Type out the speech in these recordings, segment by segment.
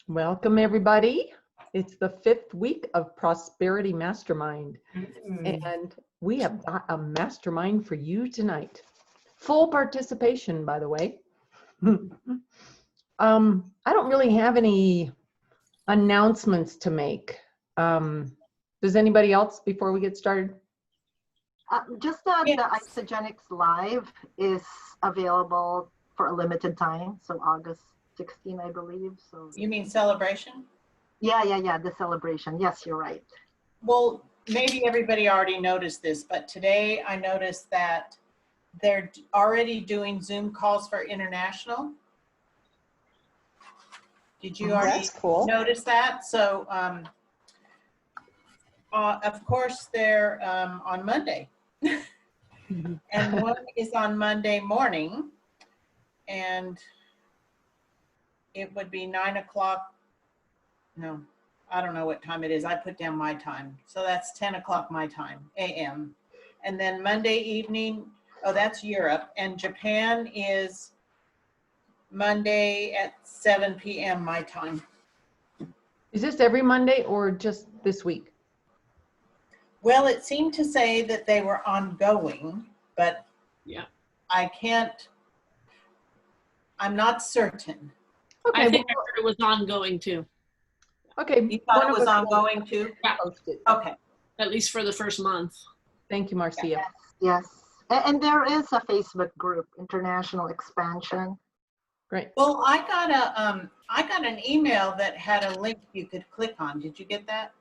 Welcome, everybody. It's the 5th week of Prosperity Mastermind, and we have got a mastermind for you tonight. Full participation, by the way. I don't really have any announcements to make. Does anybody else before we get started? Just that the Isogenics Live is available for a limited time, so August 16, I believe. So you mean celebration? Yeah, the celebration. Yes, you're right. Well, maybe everybody already noticed this, but today I noticed that they're already doing Zoom calls for international. Did you already notice that? So, of course, they're on Monday. And one is on Monday morning, and it would be 9 o'clock. No, I don't know what time it is. I put down my time. So that's 10 o'clock my time, a.m. And then Monday evening, oh, that's Europe. And Japan is Monday at 7 p.m. my time. Is this every Monday or just this week? Well, it seemed to say that they were ongoing, but yeah, I'm not certain. Okay, I think I heard it was ongoing too. Okay. You thought it was ongoing too? Yeah. Okay. At least for the first month. Thank you, Marcia. Yes. And there is a Facebook group, International Expansion. Great. Well, I got an email that had a link you could click on. Did you get that?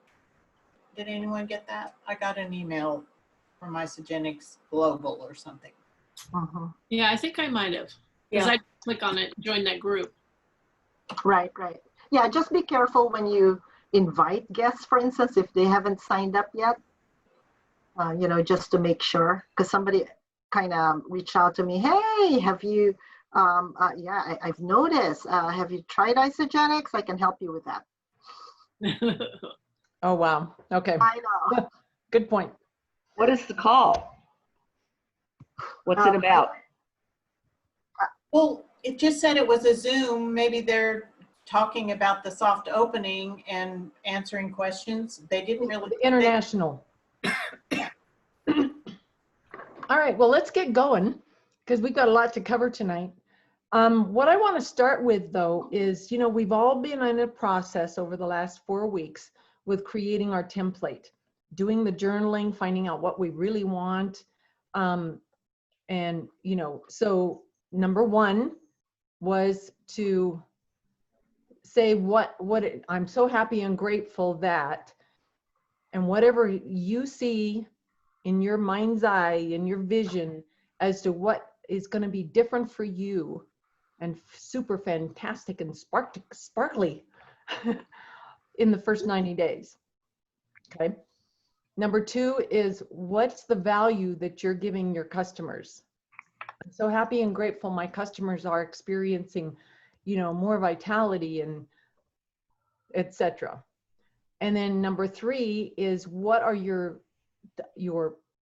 Did anyone get that? I got an email from Isogenics Global or something. Yeah, I think I might have. Because I click on it, join that group. Right. Yeah, just be careful when you invite guests, for instance, if they haven't signed up yet, just to make sure. Because somebody kind of reached out to me, hey, have you, I've noticed, have you tried Isogenics? I can help you with that. Oh, wow. Okay. I know. Good point. What is the call? What's it about? Well, it just said it was a Zoom. Maybe they're talking about the soft opening and answering questions. They didn't really. International. All right, well, let's get going because we've got a lot to cover tonight. What I want to start with, though, is, we've all been in a process over the last 4 weeks with creating our template, doing the journaling, finding out what we really want. So number one was to say I'm so happy and grateful that, and whatever you see in your mind's eye, in your vision, as to what is going to be different for you and super fantastic and sparkly in the first 90 days. Okay. Number two is, what's the value that you're giving your customers? I'm so happy and grateful my customers are experiencing, more vitality and etc. And then number three is, what are your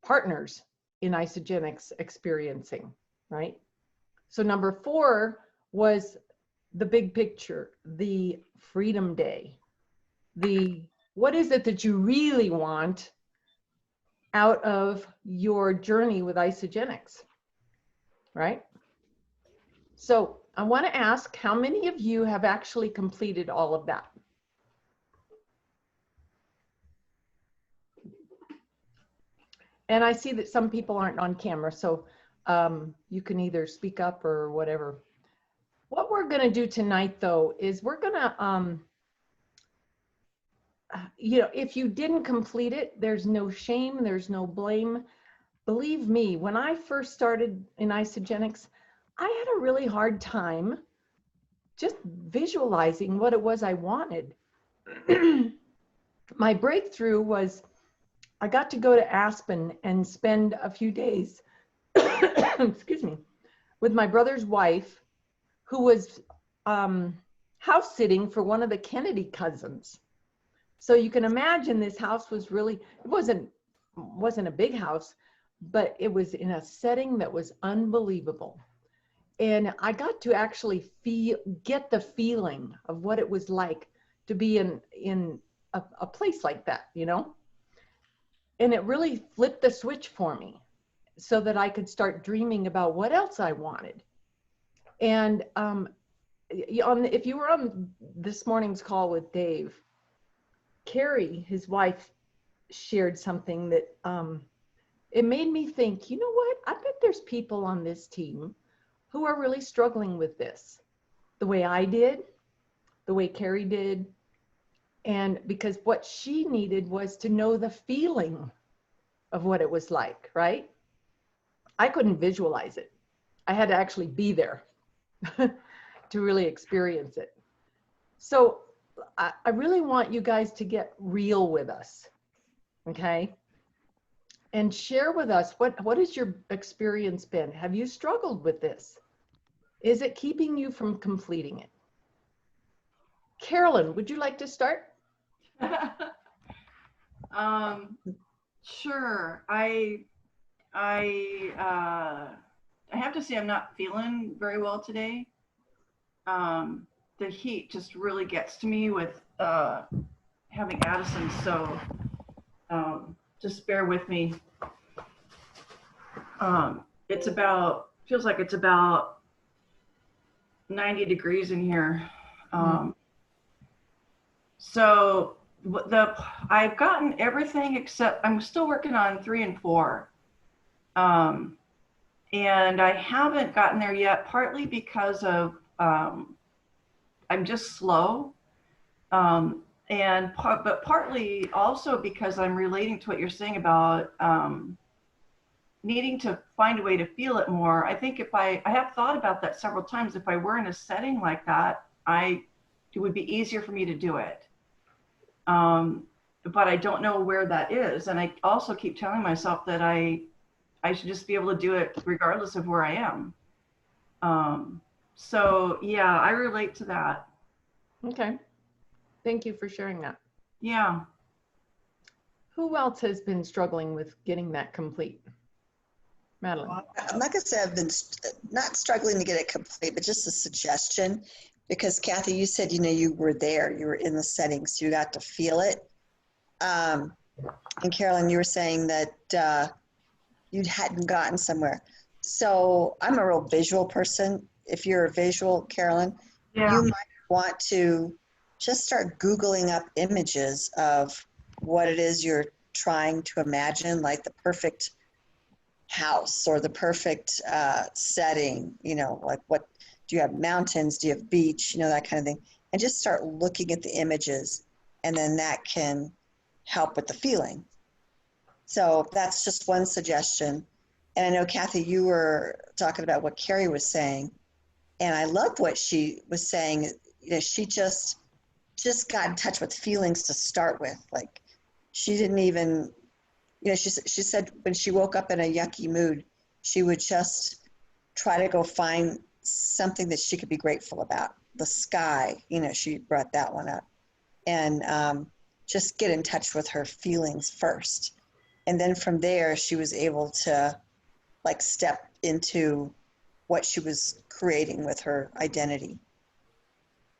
partners in Isogenics experiencing, right? So number four was the big picture, the Freedom Day, what is it that you really want out of your journey with Isogenics, right? So I want to ask, how many of you have actually completed all of that? And I see that some people aren't on camera, so you can either speak up or whatever. What we're going to do tonight, though, is we're going to, if you didn't complete it, there's no shame, there's no blame. Believe me, when I first started in Isogenics, I had a really hard time just visualizing what it was I wanted. My breakthrough was I got to go to Aspen and spend a few days, excuse me, with my brother's wife, who was house sitting for one of the Kennedy cousins. So you can imagine this house was really, it wasn't a big house, but it was in a setting that was unbelievable. And I got to actually get the feeling of what it was like to be in a place like that, you know? And it really flipped the switch for me so that I could start dreaming about what else I wanted. And if you were on this morning's call with Dave, Carrie, his wife, shared something that it made me think, you know what? I bet there's people on this team who are really struggling with this, the way I did, the way Carrie did. And because what she needed was to know the feeling of what it was like, right? I couldn't visualize it. I had to actually be there to really experience it. So I really want you guys to get real with us, okay? And share with us, what has your experience been? Have you struggled with this? Is it keeping you from completing it? Carolyn, would you like to start? Sure. I have to say I'm not feeling very well today. The heat just really gets to me with having Addison, so just bear with me. Feels like it's about 90 degrees in here. So I've gotten everything except I'm still working on 3 and 4. And I haven't gotten there yet, partly because of I'm just slow. But partly also because I'm relating to what you're saying about needing to find a way to feel it more. I think if I have thought about that several times, if I were in a setting like that, it would be easier for me to do it. But I don't know where that is. And I also keep telling myself that I should just be able to do it regardless of where I am. So yeah, I relate to that. Okay. Thank you for sharing that. Yeah. Who else has been struggling with getting that complete? Madeline. I'm not going to say I've been not struggling to get it complete, but just a suggestion. Because Kathy, you said, you know, you were there, you were in the settings, you got to feel it. And Carolyn, you were saying that you hadn't gotten somewhere. So I'm a real visual person. If you're a visual, Carolyn, you might want to just start Googling up images of what it is you're trying to imagine, like the perfect house or the perfect setting, you know, like what, do you have mountains, do you have beach, you know, that kind of thing. And just start looking at the images, and then that can help with the feeling. So that's just one suggestion. And I know, Kathy, you were talking about what Carrie was saying, and I loved what she was saying. You know, she just got in touch with feelings to start with. Like, she didn't even, you know, she said when she woke up in a yucky mood, she would just try to go find something that she could be grateful about. The sky, you know, she brought that one up. And just get in touch with her feelings first. And then from there, she was able to like step into what she was creating with her identity.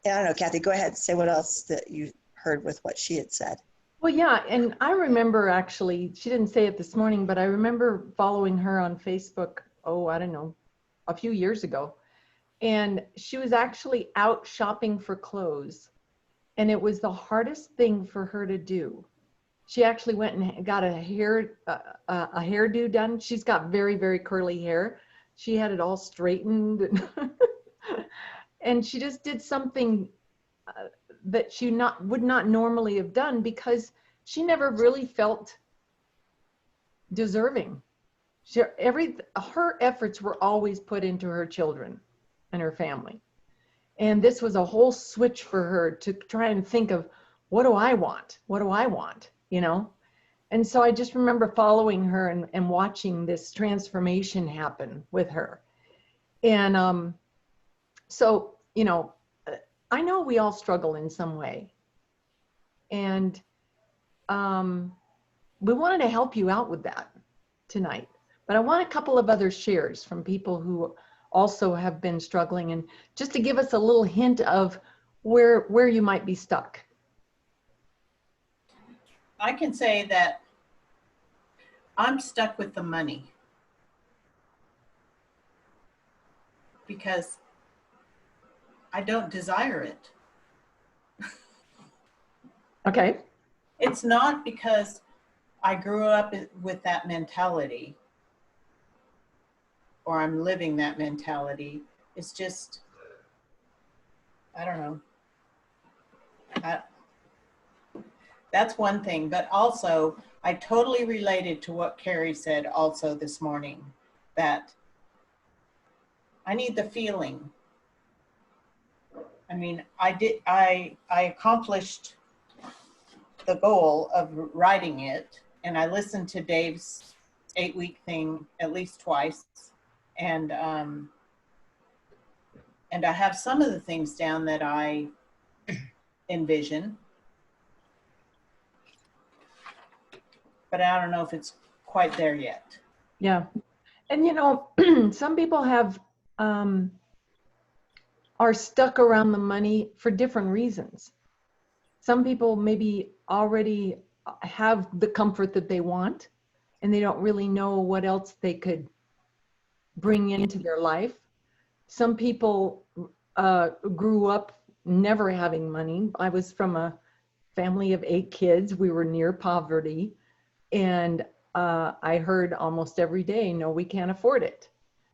And I don't know, Kathy, go ahead, say what else that you heard with what she had said. Well, yeah, and I remember actually, she didn't say it this morning, but I remember following her on Facebook, I don't know, a few years ago. And she was actually out shopping for clothes. And it was the hardest thing for her to do. She actually went and got a hairdo done. She's got very, very curly hair. She had it all straightened. And she just did something that she would not normally have done because she never really felt deserving. Her efforts were always put into her children and her family. And this was a whole switch for her to try and think of, what do I want? What do I want? You know? And so I just remember following her and watching this transformation happen with her. And so, you know, I know we all struggle in some way. And we wanted to help you out with that tonight. But I want a couple of other shares from people who also have been struggling, and just to give us a little hint of where you might be stuck. I can say that I'm stuck with the money because I don't desire it. Okay. It's not because I grew up with that mentality or I'm living that mentality. It's just, I don't know. That's one thing, but also I totally related to what Carrie said also this morning, that I need the feeling. I mean, I accomplished the goal of writing it, and I listened to Dave's 8-week thing at least twice, and I have some of the things down that I envision, but I don't know if it's quite there yet. Yeah. And you know, some people have are stuck around the money for different reasons. Some people maybe already have the comfort that they want, and they don't really know what else they could bring into their life. Some people grew up never having money. I was from a family of 8 kids. We were near poverty, and I heard almost every day, no, we can't afford it.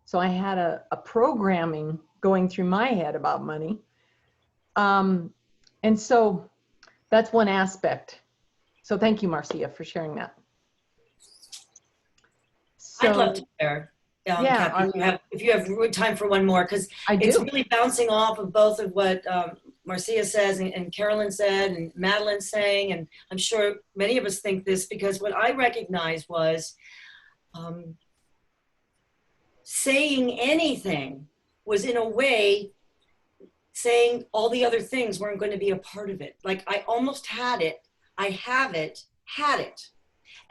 So I had a programming going through my head about money. And so that's one aspect. So thank you, Marcia, for sharing that. So, I'd love to share. Yeah, Kathy, if you have time for one more, because it's really bouncing off of both of what Marcia says and Carolyn said and Madeline's saying, and I'm sure many of us think this, because what I recognized was saying anything was in a way saying all the other things weren't going to be a part of it. Like I almost had it, I have it, had it.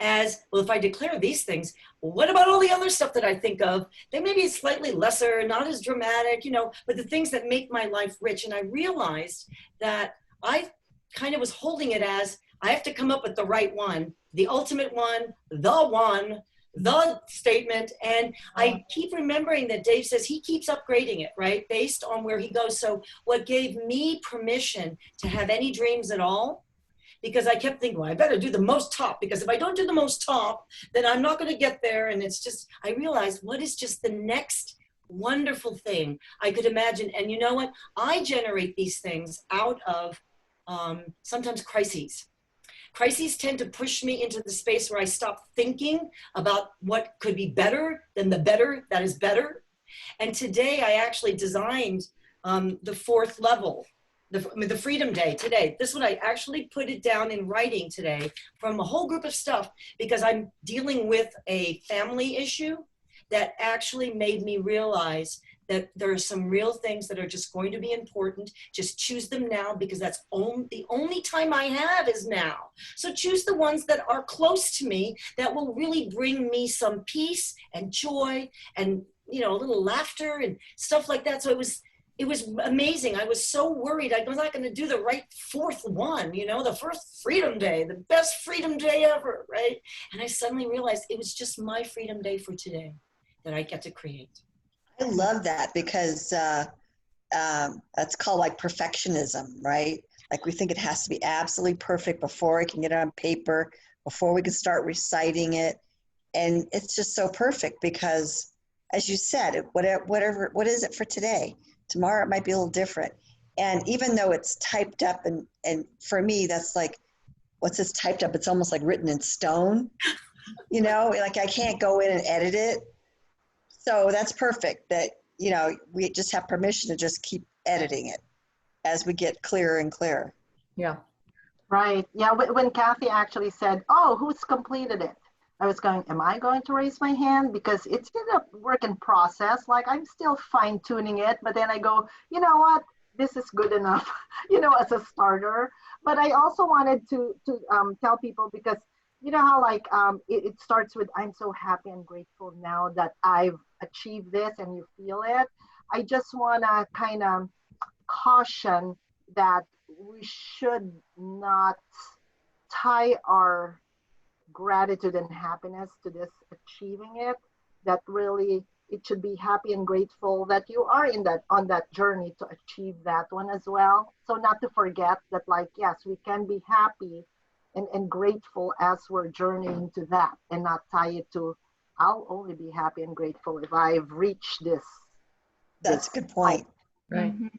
As, well, if I declare these things, what about all the other stuff that I think of? They may be slightly lesser, not as dramatic, you know, but the things that make my life rich. And I realized that I kind of was holding it as, I have to come up with the right one, the ultimate one, the statement. And I keep remembering that Dave says he keeps upgrading it, right? Based on where he goes. So what gave me permission to have any dreams at all, because I kept thinking, well, I better do the most top, because if I don't do the most top, then I'm not going to get there. And it's just, I realized what is just the next wonderful thing I could imagine. And you know what? I generate these things out of sometimes crises. Crises tend to push me into the space where I stop thinking about what could be better than the better that is better. And today I actually designed the 4th level. The Freedom Day today. This is what I actually put it down in writing today from a whole group of stuff, because I'm dealing with a family issue that actually made me realize that there are some real things that are just going to be important. Just choose them now, because that's the only time I have is now. So choose the ones that are close to me, that will really bring me some peace and joy and, you know, a little laughter and stuff like that. So it was amazing. I was so worried I was not going to do the right 4th one, you know, the first Freedom Day, the best Freedom Day ever, right? And I suddenly realized it was just my Freedom Day for today that I get to create. I love that, because that's called like perfectionism, right? Like we think it has to be absolutely perfect before we can get it on paper, before we can start reciting it. And it's just so perfect because, as you said, what is it for today? Tomorrow it might be a little different. And even though it's typed up, and for me, that's like, what's this typed up? It's almost like written in stone, you know, like I can't go in and edit it. So that's perfect that, you know, we just have permission to just keep editing it as we get clearer and clearer. Yeah. Right. Yeah. When Kathy actually said, oh, who's completed it? I was going, am I going to raise my hand? Because it's been a work in process. Like I'm still fine tuning it, but then I go, you know what? This is good enough, you know, as a starter. But I also wanted to tell people, because you know how like it starts with, I'm so happy and grateful now that I've achieve this and you feel it. I just want to kind of caution that we should not tie our gratitude and happiness to this achieving it. That really it should be happy and grateful that you are in that on that journey to achieve that one as well. So not to forget that, like, yes, we can be happy and grateful as we're journeying to that, and not tie it to I'll only be happy and grateful if I've reached this. That's a good point. Right. Mhm.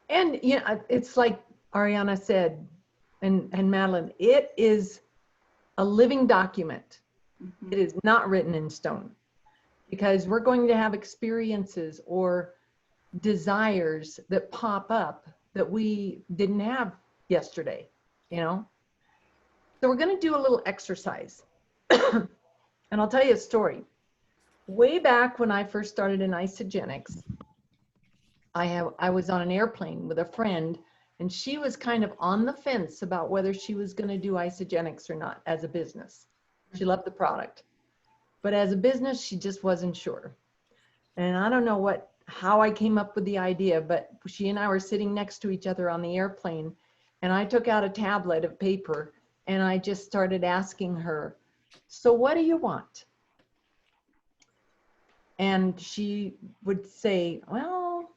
And you know, it's like Ariana said, and Madeline, it is a living document. Mhm. It is not written in stone, because we're going to have experiences or desires that pop up that we didn't have yesterday, you know? So we're going to do a little exercise. And I'll tell you a story. Way back when I first started in Isogenics, I was on an airplane with a friend, and she was kind of on the fence about whether she was going to do Isogenics or not as a business. She loved the product, but as a business, she just wasn't sure. And I don't know how I came up with the idea, but she and I were sitting next to each other on the airplane, and I took out a tablet of paper and I just started asking her, so what do you want? And she would say, well,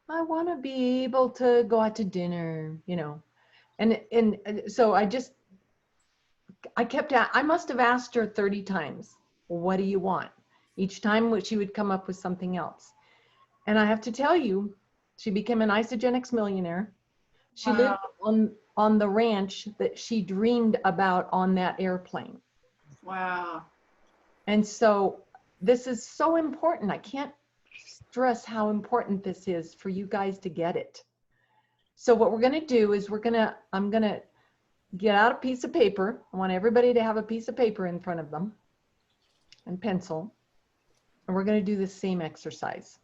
I want to be able to go out to dinner, you know. And so I must have asked her 30 times, well, what do you want? Each time she would come up with something else. And I have to tell you, she became an Isogenics millionaire. She lived on the ranch that she dreamed about on that airplane. Wow. And so this is so important. I can't stress how important this is for you guys to get it. So what we're going to do is I'm going to get out a piece of paper. I want everybody to have a piece of paper in front of them and pencil. And we're going to do the same exercise.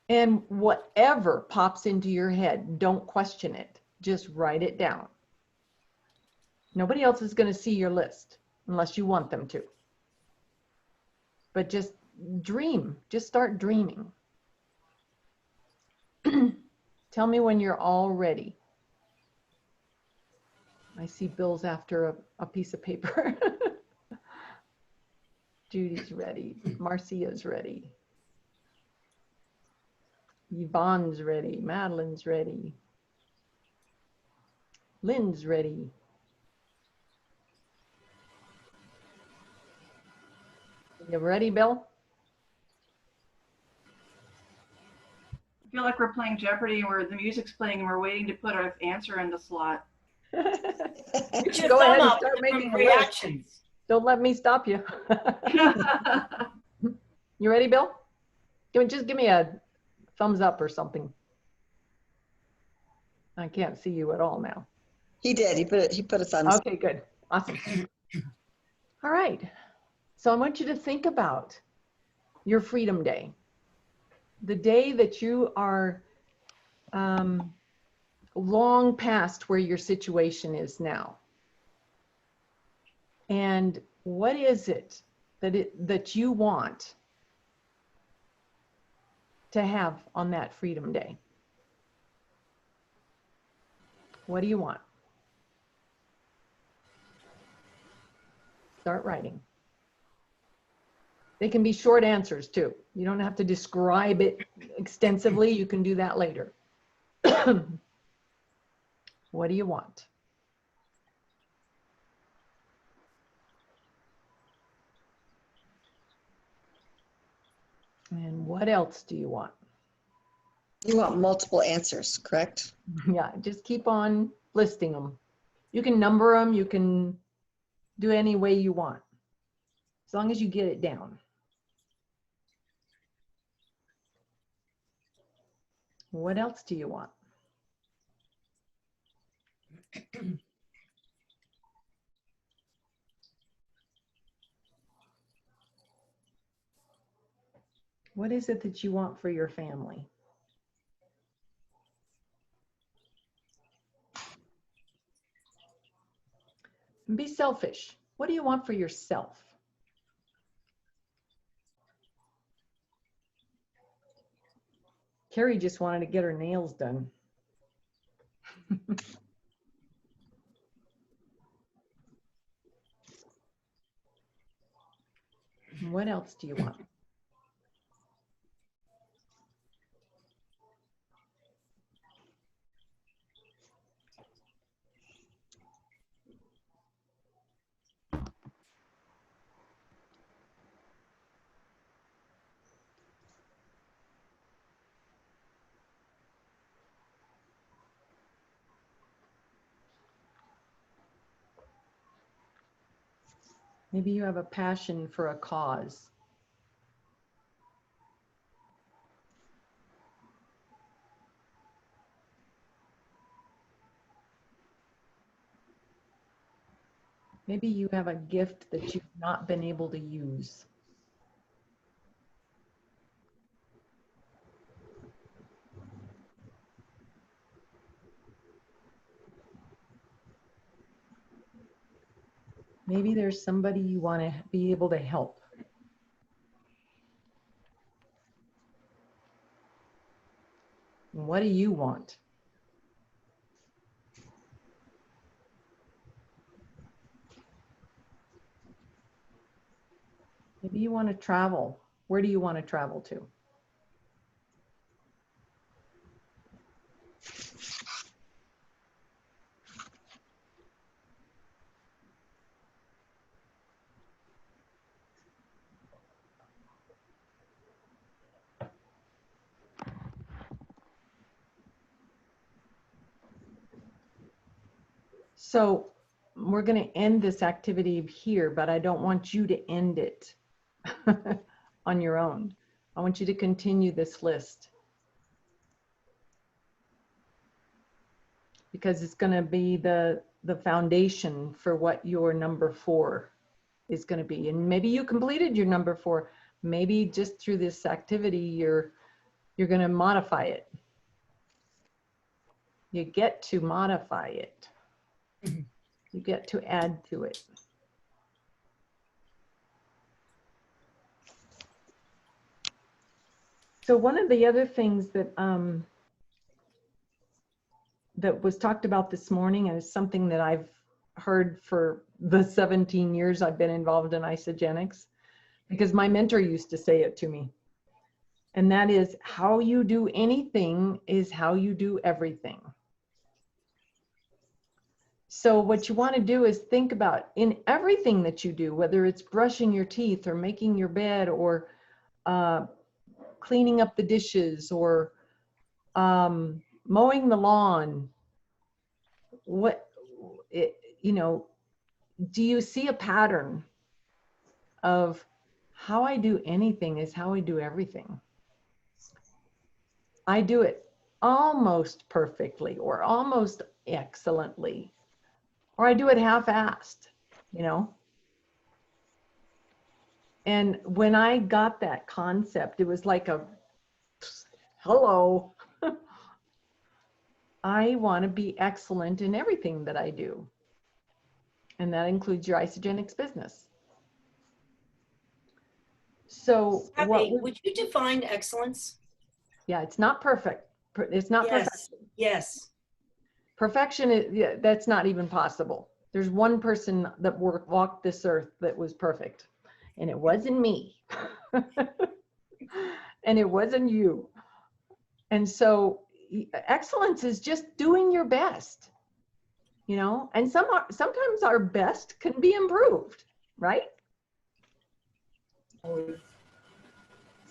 And whatever pops into your head, don't question it. Just write it down. Nobody else is going to see your list unless you want them to. But just dream. Just start dreaming. Tell me when you're all ready. I see Bill's after a piece of paper. Judy's ready. Marcia's ready. Yvonne's ready. Madeline's ready. Lynn's ready. You ready, Bill? I feel like we're playing Jeopardy where the music's playing and we're waiting to put our answer in the slot. Put your Go ahead thumb and up start from making a list. reactions. Don't let me stop you. You ready, Bill? Just give me a thumbs up or something. I can't see you at all now. He did. He put a thumbs. Okay, good. Awesome. All right. So I want you to think about your Freedom Day, the day that you are long past where your situation is now. And what is it that you want to have on that Freedom Day? What do you want? Start writing. They can be short answers too. You don't have to describe it extensively. You can do that later. What do you want? And what else do you want? You want multiple answers, correct? Yeah, just keep on listing them. You can number them. You can do any way you want, as long as you get it down. What else do you want? What is it that you want for your family? And be selfish. What do you want for yourself? Carrie just wanted to get her nails done. What else do you want? Maybe you have a passion for a cause. Maybe you have a gift that you've not been able to use. Maybe there's somebody you want to be able to help. What do you want? Maybe you want to travel. Where do you want to travel to? So we're going to end this activity here, but I don't want you to end it on your own. I want you to continue this list because it's going to be the foundation for what your number 4 is going to be. And maybe you completed your number 4. Maybe just through this activity, you're going to modify it. You get to modify it. You get to add to it. So one of the other things that that was talked about this morning, and is something that I've heard for the 17 years I've been involved in isogenics, because my mentor used to say it to me, and that is, how you do anything is how you do everything. So what you want to do is think about, in everything that you do, whether it's brushing your teeth or making your bed or cleaning up the dishes or mowing the lawn, you know, do you see a pattern of how I do anything is how I do everything? I do it almost perfectly or almost excellently, or I do it half-assed, you know? And when I got that concept, it was like a, hello. I want to be excellent in everything that I do. And that includes your isogenics business. So Would you define excellence? Yeah, it's not perfect. It's not perfect. Yes. Perfection is, yeah, that's not even possible. There's one person that walked this earth that was perfect, and it wasn't me. And it wasn't you. And so excellence is just doing your best, you know, and sometimes our best can be improved, right?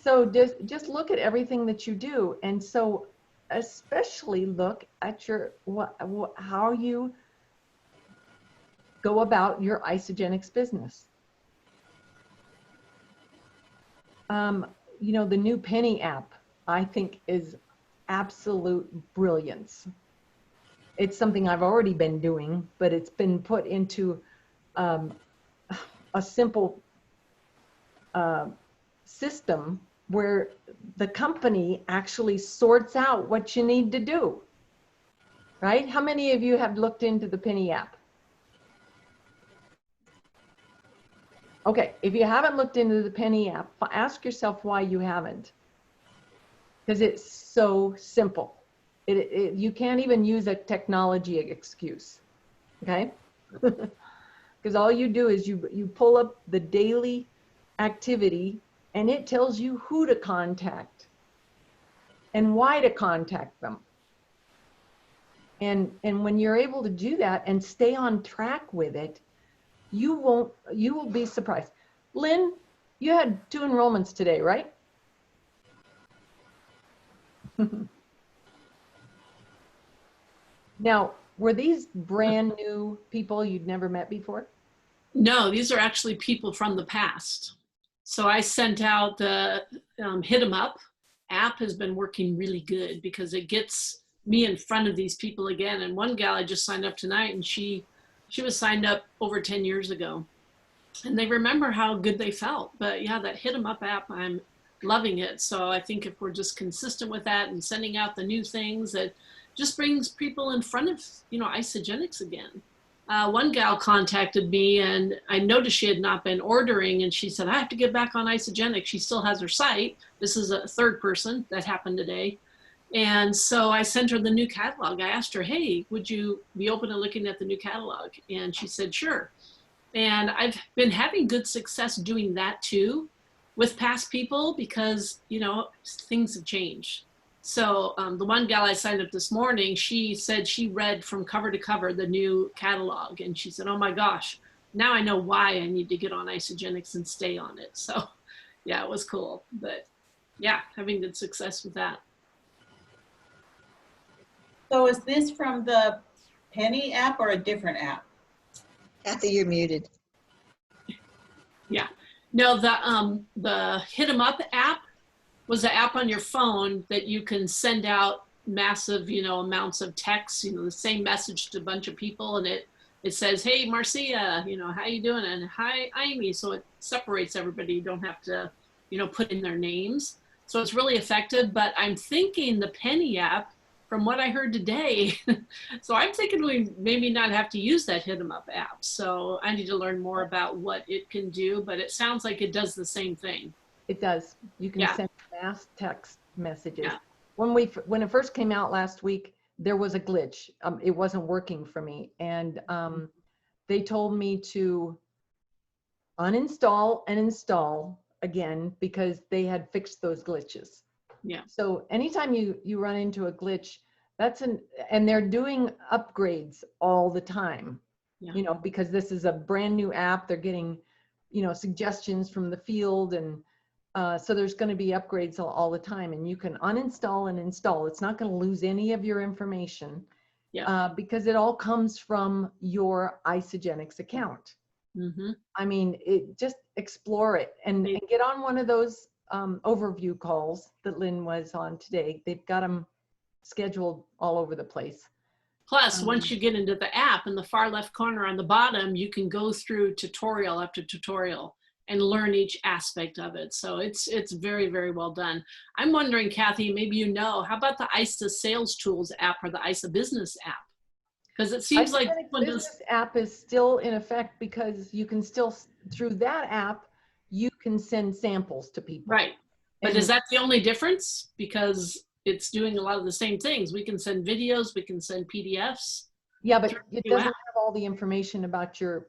So just look at everything that you do. And so especially look at your how you go about your isogenics business. You know, the new Penny app, I think, is absolute brilliance. It's something I've already been doing, but it's been put into a simple system where the company actually sorts out what you need to do, right? How many of you have looked into the Penny app? Okay, if you haven't looked into the Penny app, ask yourself why you haven't. because it's so simple. You can't even use a technology excuse, okay? Because all you do is you pull up the daily activity and it tells you who to contact and why to contact them. And when you're able to do that and stay on track with it, you will be surprised. Lynn, you had 2 enrollments today, right? Now, were these brand new people you'd never met before? No, these are actually people from the past. So I sent out the Hit 'em Up app has been working really good because it gets me in front of these people again. And one gal I just signed up tonight, and she was signed up over 10 years ago. And they remember how good they felt. But yeah, that Hit 'em Up app, I'm loving it. So I think if we're just consistent with that and sending out the new things, that just brings people in front of, Isagenix again. One gal contacted me and I noticed she had not been ordering, and she said, I have to get back on Isagenix. She still has her site. This is a third person that happened today. And so I sent her the new catalog. I asked her, hey, would you be open to looking at the new catalog? And she said, sure. And I've been having good success doing that too with past people because, things have changed. So the one gal I signed up this morning, she said she read from cover to cover the new catalog. And she said, oh my gosh, now I know why I need to get on Isagenix and stay on it. So yeah, it was cool. But yeah, having good success with that. So is this from the Penny app or a different app? Kathy, you're muted. Yeah. No, the Hit 'em Up app was an app on your phone that you can send out massive, amounts of text, the same message to a bunch of people. And it says, hey, Marcia, how you doing? And hi, Amy. So it separates everybody. You don't have to, put in their names. So it's really effective. But I'm thinking the Penny app, from what I heard today, so I'm thinking we maybe not have to use that Hit 'em Up app. So I need to learn more about what it can do, but it sounds like it does the same thing. It does. You can Yeah. send mass text messages. Yeah. When it first came out last week, there was a glitch. It wasn't working for me. And they told me to uninstall and install again because they had fixed those glitches. Yeah. So anytime you run into a glitch, and they're doing upgrades all the time, Yeah. because this is a brand new app. They're getting, suggestions from the field. And so there's going to be upgrades all the time, and you can uninstall and install. It's not going to lose any of your information. Yeah. Because it all comes from your Isagenix account. Mm-hmm. I mean, just explore it and get on one of those overview calls that Lynn was on today. They've got them scheduled all over the place. Plus, once you get into the app, in the far left corner on the bottom, you can go through tutorial after tutorial and learn each aspect of it. So it's very, very well done. I'm wondering, Kathy, maybe how about the ISA Sales Tools app or the ISA Business app? Because it seems like the business app is still in effect because you can still, through that app, you can send samples to people. Right. But is that the only difference? Because it's doing a lot of the same things. We can send videos, we can send PDFs. Yeah, but it doesn't have all the information about your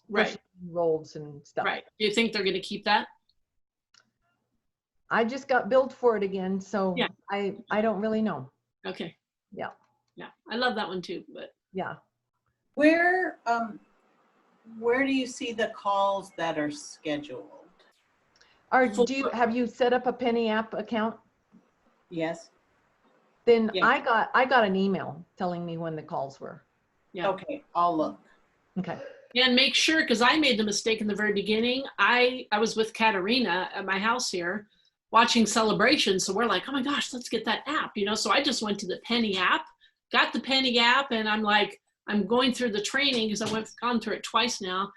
right roles and stuff. Right. Do you think they're going to keep that? I just got billed for it again, so yeah. I don't really know. Okay. Yeah. Yeah. I love that one too, but yeah. Where do you see the calls that are scheduled? Have you set up a Penny app account? Yes. Then yeah. I got an email telling me when the calls were. Yeah. Okay, I'll look. Okay. And make sure, because I made the mistake in the very beginning. I was with Katarina at my house here watching Celebration. So we're like, oh my gosh, let's get that app, So I just went to the Penny app, got the Penny app, and I'm like, I'm going through the training because I've gone through it twice now.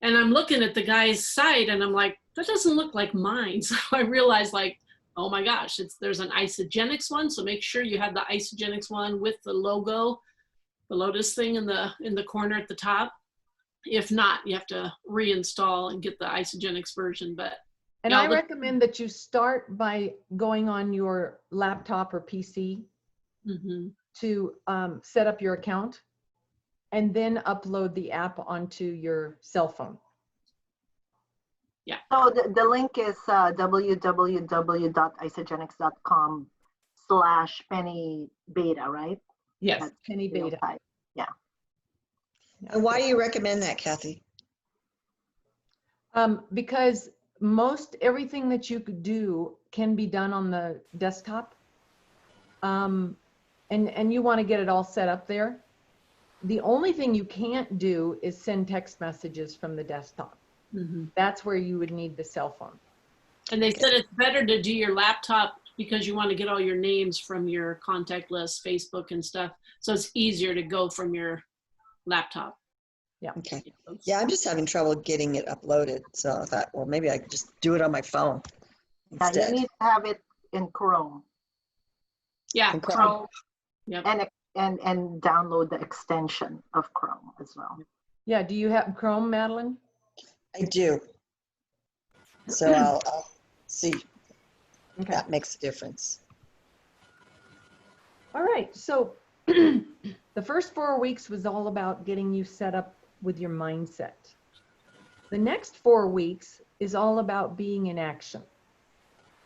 And I'm looking at the guy's site and I'm like, that doesn't look like mine. So I realized oh my gosh, there's an Isagenix one. So make sure you have the Isagenix one with the logo, the Lotus thing in the corner at the top. If not, you have to reinstall and get the Isagenix version. But And Yeah, I recommend that you start by going on your laptop or PC to set up your account and then upload the app onto your cell phone. Yeah. So the link is www.isogenics.com/penny beta, right? Yes, That's Penny real Beta. type. Yeah. And why do you recommend that, Kathy? Because most everything that you could do can be done on the desktop. And you want to get it all set up there. The only thing you can't do is send text messages from the desktop. That's where you would need the cell phone. And they said it's better to do your laptop because you want to get all your names from your contact list, Facebook and stuff. So it's easier to go from your laptop. Yeah. Okay. Yeah, I'm just having trouble getting it uploaded. So I thought, well, maybe I could just do it on my phone Yeah, instead. you need to have it in Chrome. Yeah. In Chrome. Yep. And download the extension of Chrome as well. Yeah. Do you have Chrome, Madeline? I do. So I'll see. Okay. That makes a difference. All right. So the first 4 weeks was all about getting you set up with your mindset. The next 4 weeks is all about being in action.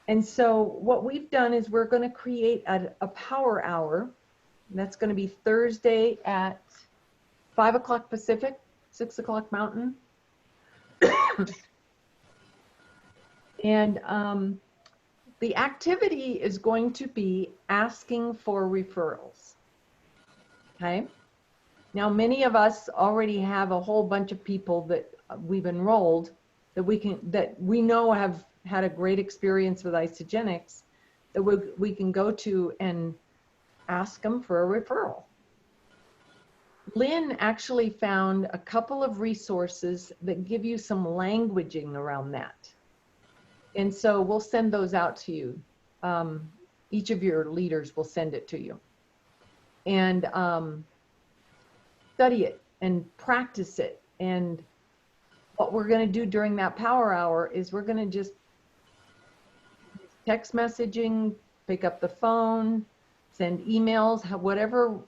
And so what we've done is we're going to create a power hour. And that's going to be Thursday at 5 o'clock Pacific, 6 o'clock Mountain. And the activity is going to be asking for referrals. Okay. Now, many of us already have a whole bunch of people that we've enrolled that we know have had a great experience with Isogenics that we can go to and ask them for a referral. Lynn actually found a couple of resources that give you some languaging around that. And so we'll send those out to you. Each of your leaders will send it to you. And study it and practice it. And what we're going to do during that power hour is we're going to just text messaging, pick up the phone, send emails, whatever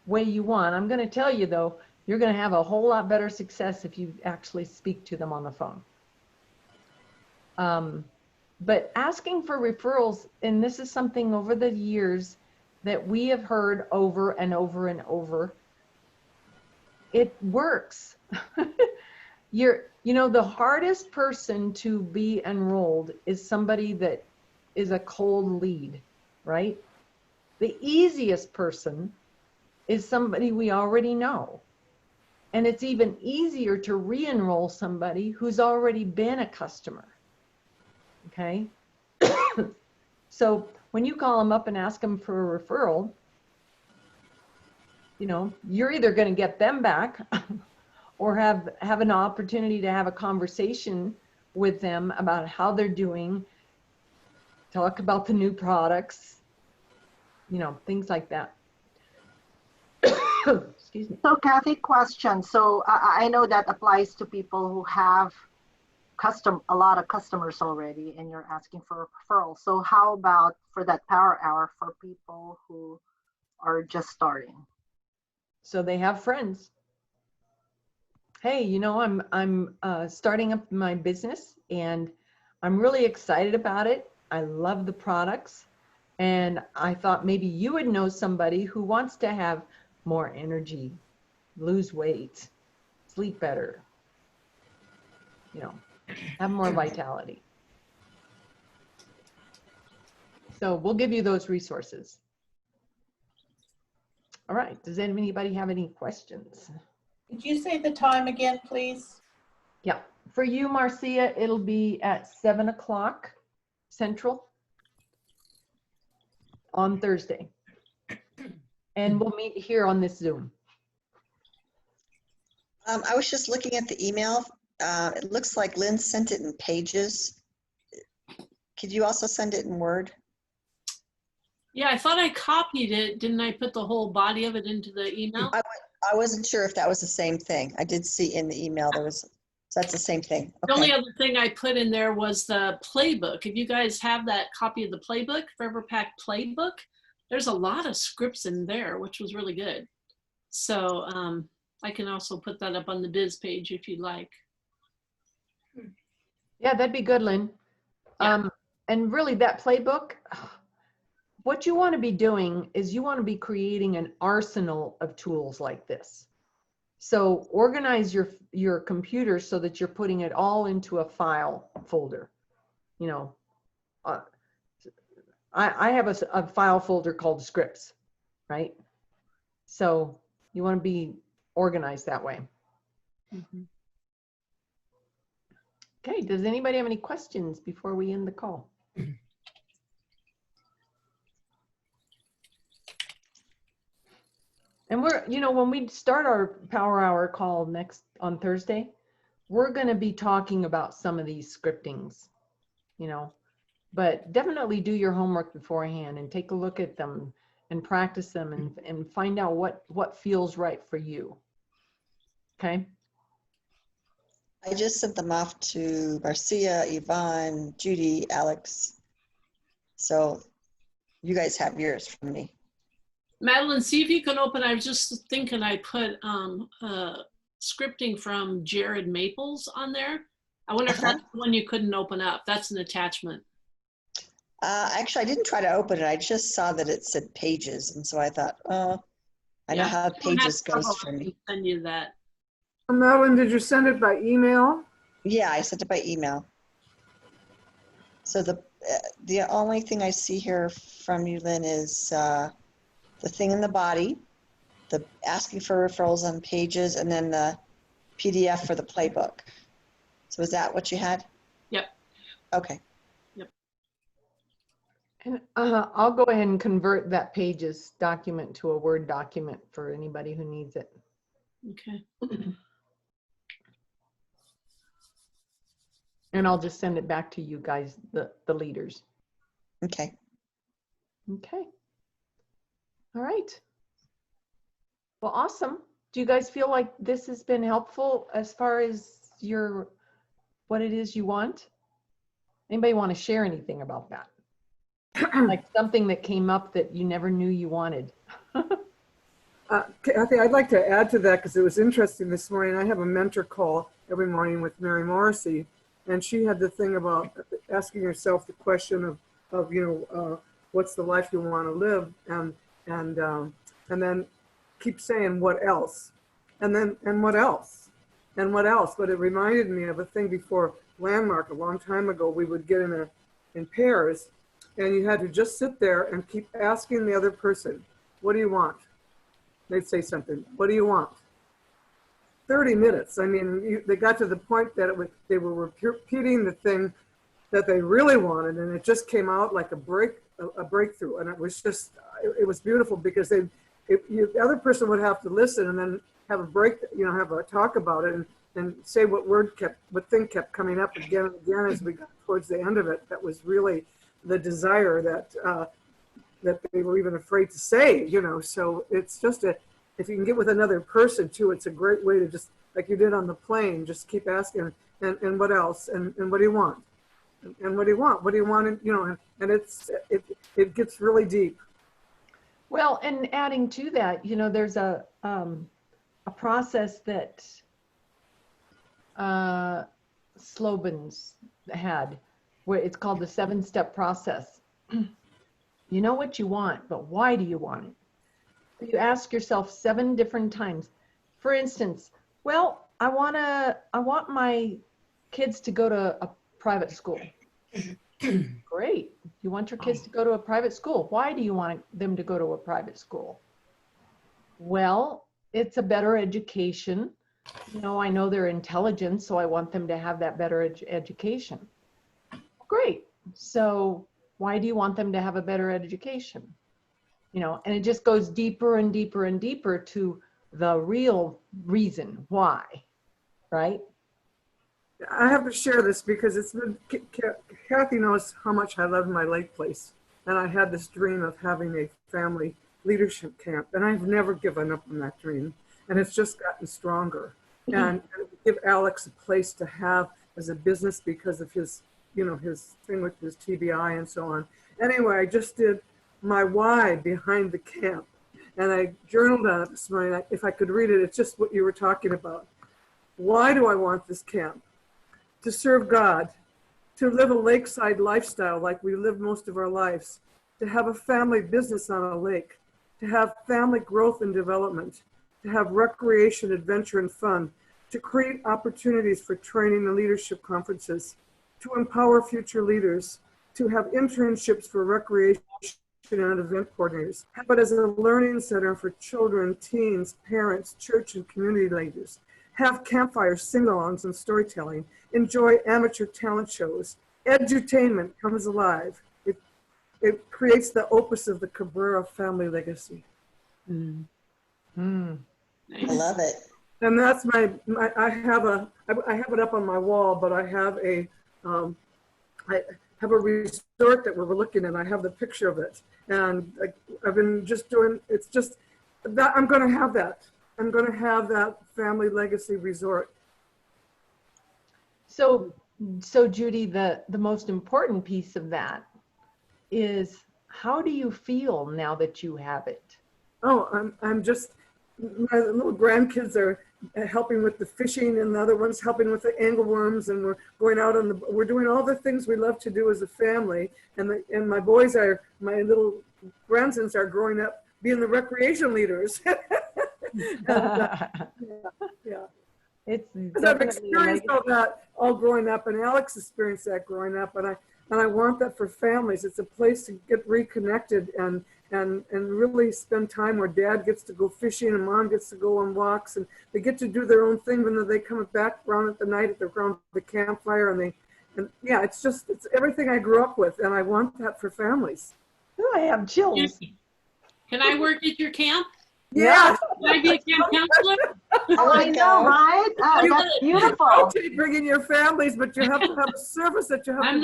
way you want. I'm going to tell you, though, you're going to have a whole lot better success if you actually speak to them on the phone. But asking for referrals, and this is something over the years that we have heard over and over and over, it works. The hardest person to be enrolled is somebody that is a cold lead, right? The easiest person is somebody we already know. And it's even easier to re-enroll somebody who's already been a customer. Okay. So when you call them up and ask them for a referral, you're either going to get them back or have an opportunity to have a conversation with them about how they're doing, talk about the new products, things like that. Excuse me. So Kathy, question. So I know that applies to people who have a lot of customers already and you're asking for a referral. So how about for that power hour for people who are just starting? So they have friends. Hey, I'm starting up my business and I'm really excited about it. I love the products. And I thought maybe you would know somebody who wants to have more energy, lose weight, sleep better, have more vitality. So we'll give you those resources. All right. Does anybody have any questions? Could you say the time again, please? Yeah. For you, Marcia, it'll be at 7 o'clock Central on Thursday. And we'll meet here on this Zoom. I was just looking at the email. It looks like Lynn sent it in Pages. Could you also send it in Word? Yeah, I thought I copied it. Didn't I put the whole body of it into the email? I wasn't sure if that was the same thing. I did see in the email there was So that's the same thing. The only Okay. other thing I put in there was the playbook. If you guys have that copy of the playbook, Forever Pack playbook, there's a lot of scripts in there, which was really good. So I can also put that up on the biz page if you'd like. Yeah, that'd be good, Lynn. Yeah. And really that playbook, what you want to be doing is you want to be creating an arsenal of tools like this. So organize your computer so that you're putting it all into a file folder. You know, I have a file folder called scripts, right? So you want to be organized that way. Mm-hmm. Okay, does anybody have any questions before we end the call? And we're, you know, when we start our Power Hour call next on Thursday, we're going to be talking about some of these scriptings, you know, but definitely do your homework beforehand and take a look at them and practice them and find out what feels right for you. Okay. I just sent them off to Marcia, Yvonne, Judy, Alex. So you guys have yours from me. Madeline, see if you can open. I was just thinking I put scripting from Jared Maples on there. I wonder if that's the one you couldn't open up. That's an attachment. Actually, I didn't try to open it. I just saw that it said pages. And so I thought, oh, I know how pages goes for me. Send you that. Madeline, did you send it by email? Yeah, I sent it by email. So the only thing I see here from you, Lynn, is the thing in the body, the asking for referrals on pages, and then the PDF for the playbook. So is that what you had? Yep. Okay. Yep. And I'll go ahead and convert that pages document to a Word document for anybody who needs it. Okay. And I'll just send it back to you guys, the leaders. Okay. Okay. All right. Well, awesome. Do you guys feel like this has been helpful as far as what it is you want? Anybody want to share anything about that? Like something that came up that you never knew you wanted? Kathy, I'd like to add to that because it was interesting this morning. I have a mentor call every morning with Mary Morrissey, and she had the thing about asking yourself the question of what's the life you want to live, and then keep saying what else, and what else, and what else. But it reminded me of a thing before Landmark a long time ago. We would get in pairs, and you had to just sit there and keep asking the other person, what do you want? They'd say something, what do you want? 30 minutes. I mean, they got to the point that they were repeating the thing that they really wanted, and it just came out like a breakthrough. And it was beautiful because the other person would have to listen and then have a talk about it and say what thing kept coming up again and again as we got towards the end of it. That was really the desire that they were even afraid to say, So it's just if you can get with another person too, it's a great way to just, like you did on the plane, just keep asking, and what else, and what do you want? And what do you want? What do you want? And it gets really deep. Well, and adding to that, there's a process that Slobin's had, where it's called the 7-step process. You know what you want, but why do you want it? You ask yourself 7 different times. For instance, well, I want my kids to go to a private school. Great. You want your kids to go to a private school. Why do you want them to go to a private school? Well, it's a better education. I know they're intelligent, so I want them to have that better education. Great. So why do you want them to have a better education? And it just goes deeper and deeper and deeper to the real reason why, right? I have to share this because Kathy knows how much I love my lake place. And I had this dream of having a family leadership camp, and I've never given up on that dream. And it's just gotten stronger. and give Alex a place to have as a business because of his, his thing with his TBI and so on. Anyway, I just did my why behind the camp, and I journaled on it this morning. If I could read it, it's just what you were talking about. Why do I want this camp? To serve God, to live a lakeside lifestyle like we live most of our lives, to have a family business on a lake, to have family growth and development, to have recreation, adventure, and fun, to create opportunities for training and leadership conferences, to empower future leaders, to have internships for recreation and event coordinators, but as a learning center for children, teens, parents, church, and community leaders, have campfire sing-alongs and storytelling, enjoy amateur talent shows, edutainment comes alive. It creates the opus of the Cabrera family legacy. Mm. I love it. And that's I have it up on my wall, but I have a resort that we're looking at. I have the picture of it, and I've been just doing. It's just that I'm going to have that. I'm going to have that family legacy resort. So Judy, the most important piece of that is, how do you feel now that you have it? Oh, I'm just, my little grandkids are helping with the fishing, and the other one's helping with the angleworms, and we're going out we're doing all the things we love to do as a family. And my little grandsons are growing up being the recreation leaders. Yeah. It's Because I've experienced all that all growing up, and Alex experienced that growing up, and I want that for families. It's a place to get reconnected and really spend time where dad gets to go fishing and mom gets to go on walks, and they get to do their own thing when they come back around at the night around the campfire, and yeah, it's everything I grew up with, and I want that for families. Oh, I have chills. Can I work at your camp? Yeah. Can I be a camp counselor? I know, right? That's beautiful. Okay, bring in your families, but you have to have a service that you have. I'm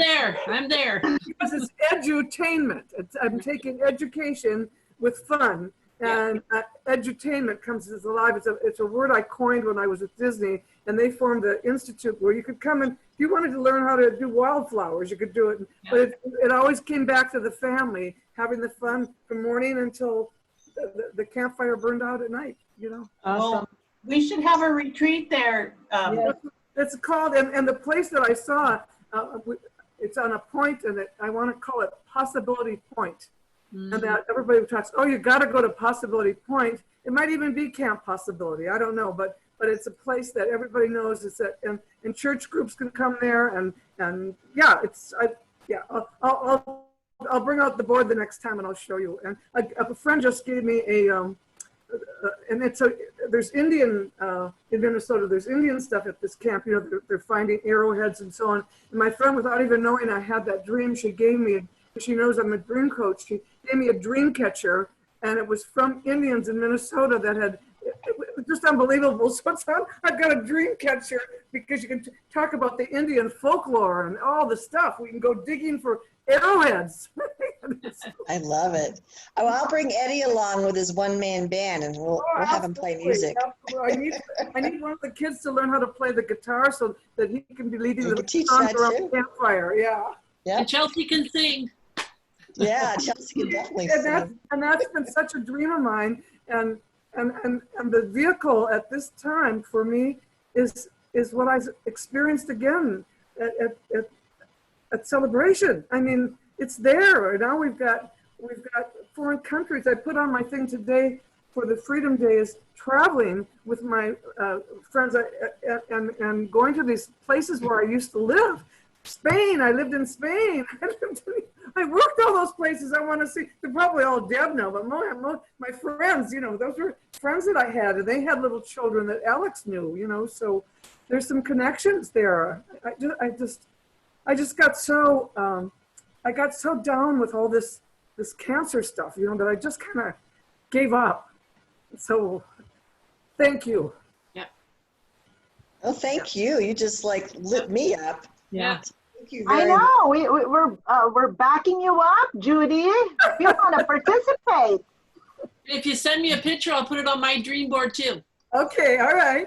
there. Because it's edutainment. I'm taking education with fun, and edutainment comes as alive. It's a word I coined when I was at Disney, and they formed an institute where you could come and, if you wanted to learn how to do wildflowers, you could do it. Yeah. But it always came back to the family, having the fun from morning until the campfire burned out at night, Awesome. Well, we should have a retreat there. It's called, and the place that I saw, it's on a point, and I want to call it Possibility Point. Mm-hmm. And that everybody talks, oh, you got to go to Possibility Point. It might even be Camp Possibility. I don't know, but it's a place that everybody knows. It's that, and church groups can come there, and yeah, I'll bring out the board the next time and I'll show you. And a friend just gave me and there's Indian, in Minnesota, there's Indian stuff at this camp. They're finding arrowheads and so on. And my friend, without even knowing I had that dream, she gave me, she knows I'm a dream coach, she gave me a dream catcher, and it was from Indians in Minnesota that had, it was just unbelievable. So I've got a dream catcher because you can talk about the Indian folklore and all the stuff. We can go digging for arrowheads. I love it. Oh, I'll bring Eddie along with his one-man band, and we'll have him play music. Absolutely. I need one of the kids to learn how to play the guitar so that he can be leading the songs around the campfire. Yeah. And Chelsea can sing. Yeah, Chelsea can definitely sing. And that's been such a dream of mine. And the vehicle at this time for me is what I experienced again at Celebration. I mean, it's there. Now we've got foreign countries. I put on my thing today for the Freedom Day is traveling with my friends and going to these places where I used to live. Spain, I lived in Spain. I worked all those places I want to see. They're probably all dead now, but my friends, those were friends that I had, and they had little children that Alex knew, so there's some connections there. I just got so, I got so down with all this cancer stuff, that I just kind of gave up. So thank you. Yeah. Oh, thank you. You just lit me up. Yeah. Thank you I very know. We're backing you up, Judy. We want to participate. If you send me a picture, I'll put it on my dream board too. Okay, all right.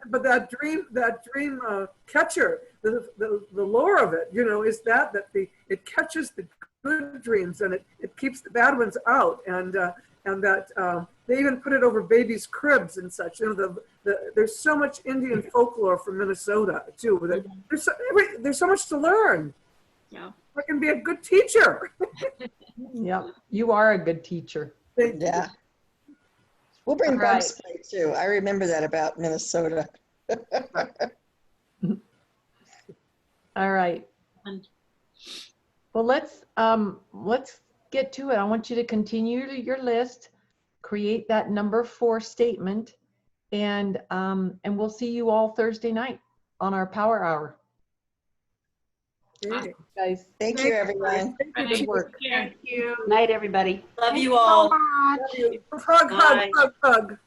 But that dream catcher, the lore of it, you know, is that it catches the good dreams and it keeps the bad ones out, and that they even put it over babies' cribs and such. You know, there's so much Indian folklore from Minnesota too. That there's so much to learn. Yeah. I can be a good teacher. Yeah, you are a good teacher. Yeah. We'll bring All right. bug spray too. I remember that about Minnesota. All right. And Well, let's get to it. I want you to continue your list, create that number 4 statement, and we'll see you all Thursday night on our power hour. Okay. Guys, Thank you, everyone. good work. Thank you. Night, everybody. Love you all. Hug, hug, Bye. hug, hug.